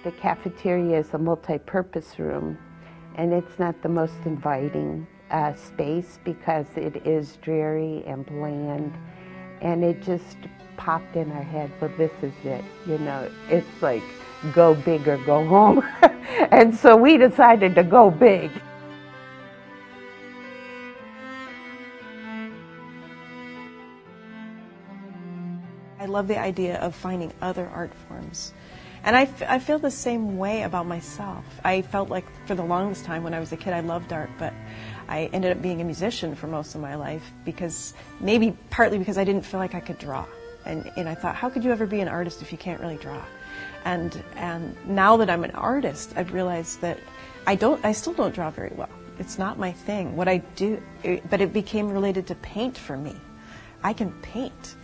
The cafeteria is a multi-purpose room, and it's not the most inviting space because it is dreary and bland, and it just popped in our head, well, this is it, you know, it's like go big or go home. And so we decided to go big. I love the idea of finding other art forms. And I feel the same way about myself. I felt like for the longest time when I was a kid I loved art, but I ended up being a musician for most of my life because, maybe partly because I didn't feel like I could draw. And I thought, how could you ever be an artist if you can't really draw? And now that I'm an artist, I've realized that I still don't draw very well. It's not my thing. What I do, but it became related to paint for me. I can paint,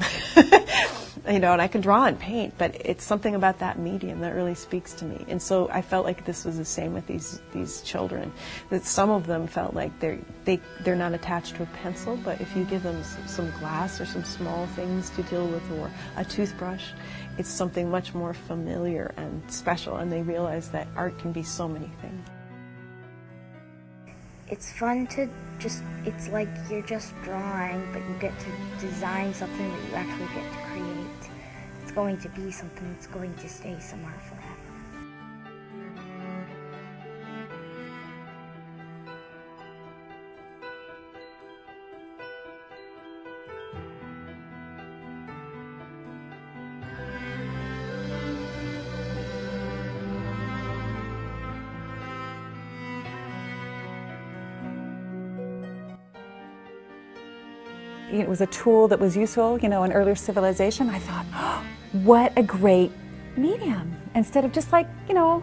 you know, and I can draw and paint, but it's something about that medium that really speaks to me. And so I felt like this was the same with these children, that some of them felt like they're not attached to a pencil, but if you give them some glass or some small things to deal with, or a toothbrush, it's something much more familiar and special, and they realize that art can be so many things. It's fun to it's like you're just drawing, but you get to design something that you actually get to create. It's going to be something that's going to stay somewhere forever. It was a tool that was useful, you know, in earlier civilization. I thought, oh, what a great medium. Instead of just like, you know,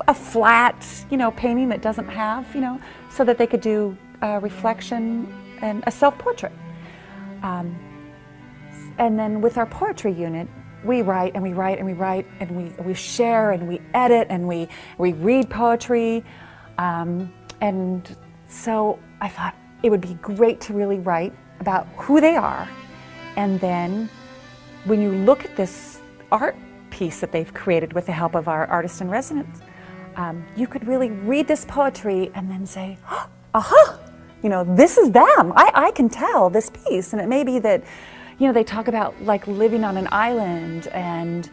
a flat, you know, painting that doesn't have, you know, so that they could do a reflection and a self-portrait. And then with our poetry unit, we write and we write and we write and we share and we edit and we read poetry. And so I thought it would be great to really write about who they are, and then when you look at this art piece that they've created with the help of our artists in residence, you could really read this poetry and then say, oh, aha, you know, this is them. I can tell this piece. And it may be that, you know, they talk about like living on an island, and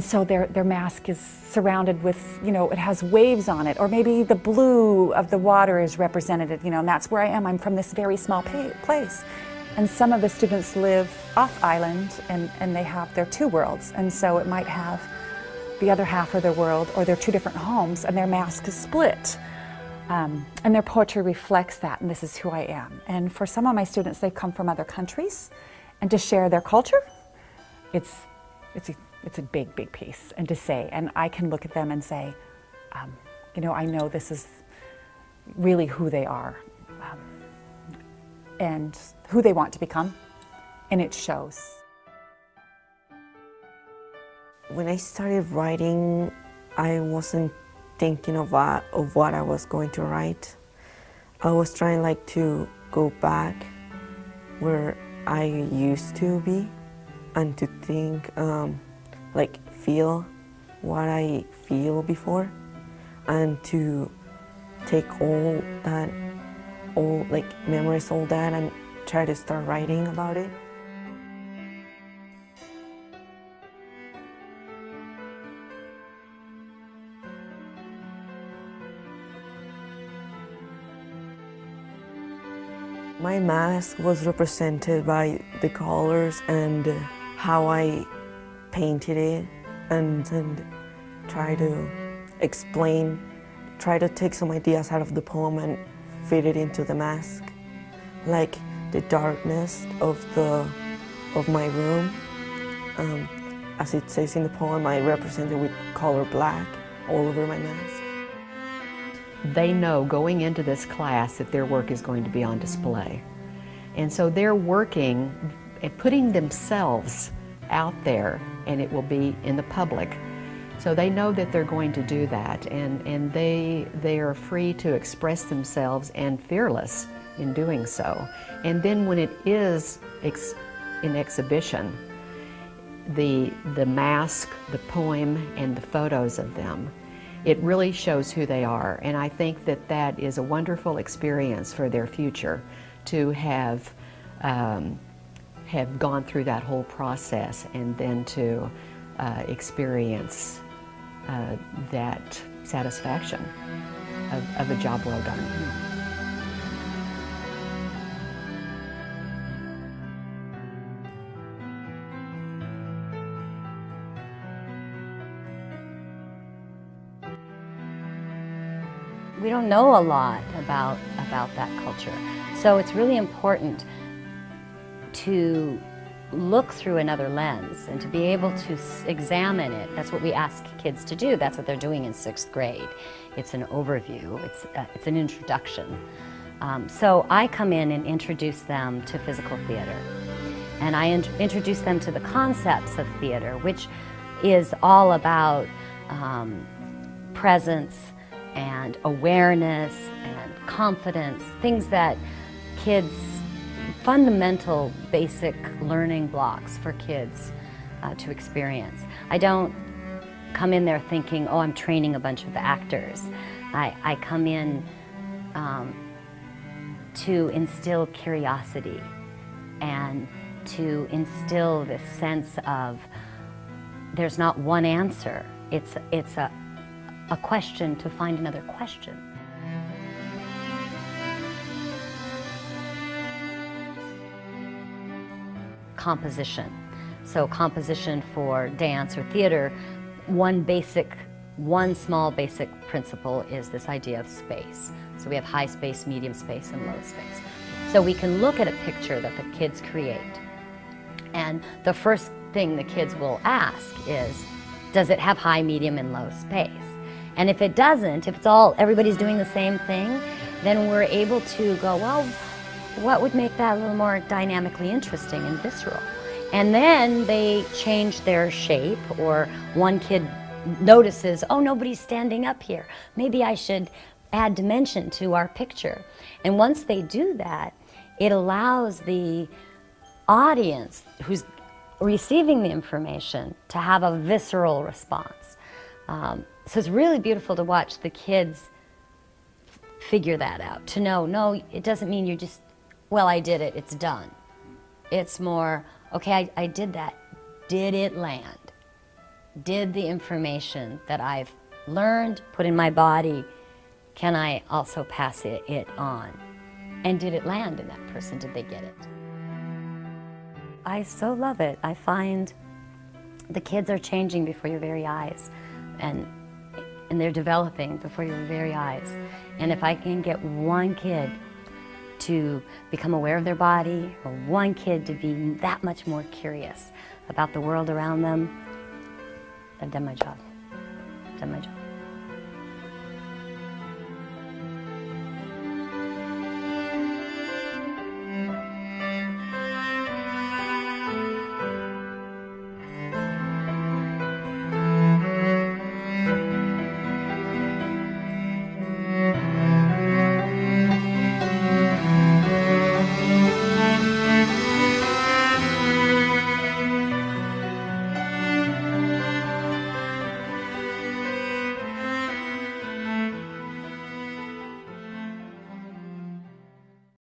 so their mask is surrounded with, you know, it has waves on it, or maybe the blue of the water is represented, you know, and that's where I am. I'm from this very small place. And some of the students live off island, and they have their two worlds, and so it might have the other half of their world, or their two different homes, and their mask is split. And their poetry reflects that, and this is who I am. And for some of my students, they've come from other countries, and to share their culture, it's a big, big piece, and to say, and I can look at them and say, you know, I know this is really who they are, and who they want to become, and it shows. When I started writing, I wasn't thinking of what I was going to write. I was trying like to go back where I used to be, and to think, like feel what I feel before, and to take all like memorize all that and try to start writing about it. My mask was represented by the colors and how I painted it, and try to explain, try to take some ideas out of the poem and fit it into the mask. Like the darkness of my room, as it says in the poem, I represent it with color black all over my mask. They know going into this class that their work is going to be on display. And so they're working and putting themselves out there, and it will be in the public. So they know that they're going to do that, and they are free to express themselves and fearless in doing so. And then when it is in exhibition, the mask, the poem, and the photos of them, it really shows who they are. And I think that that is a wonderful experience for their future, to have gone through that whole process and then to experience that satisfaction of a job well done. We don't know a lot about that culture. So it's really important to look through another lens and to be able to examine it. That's what we ask kids to do. That's what they're doing in 6th grade. It's an overview, it's an introduction. So I come in and introduce them to physical theater. And I introduce them to the concepts of theater, which is all about presence and awareness and confidence, things that kids, fundamental basic learning blocks for kids to experience. I don't come in there thinking, oh, I'm training a bunch of actors. I come in to instill curiosity and to instill this sense of there's not one answer. It's a question to find another question. Composition. So composition for dance or theater, one small basic principle is this idea of space. So we have high space, medium space, and low space. So we can look at a picture that the kids create, and the first thing the kids will ask is, does it have high, medium, and low space? And if it doesn't, if it's everybody's doing the same thing, then we're able to go, well, what would make that a little more dynamically interesting and visceral? And then they change their shape, or one kid notices, oh, nobody's standing up here. Maybe I should add dimension to our picture. And once they do that, it allows the audience who's receiving the information to have a visceral response. So it's really beautiful to watch the kids figure that out, to know, no, it doesn't mean you're just, well, I did it, it's done. It's more, okay, I did that. Did it land? Did the information that I've learned, put in my body, can I also pass it on? And did it land in that person? Did they get it? I so love it. I find the kids are changing before your very eyes, and they're developing before your very eyes. And if I can get one kid to become aware of their body, or one kid to be that much more curious about the world around them, I've done my job. I've done my job.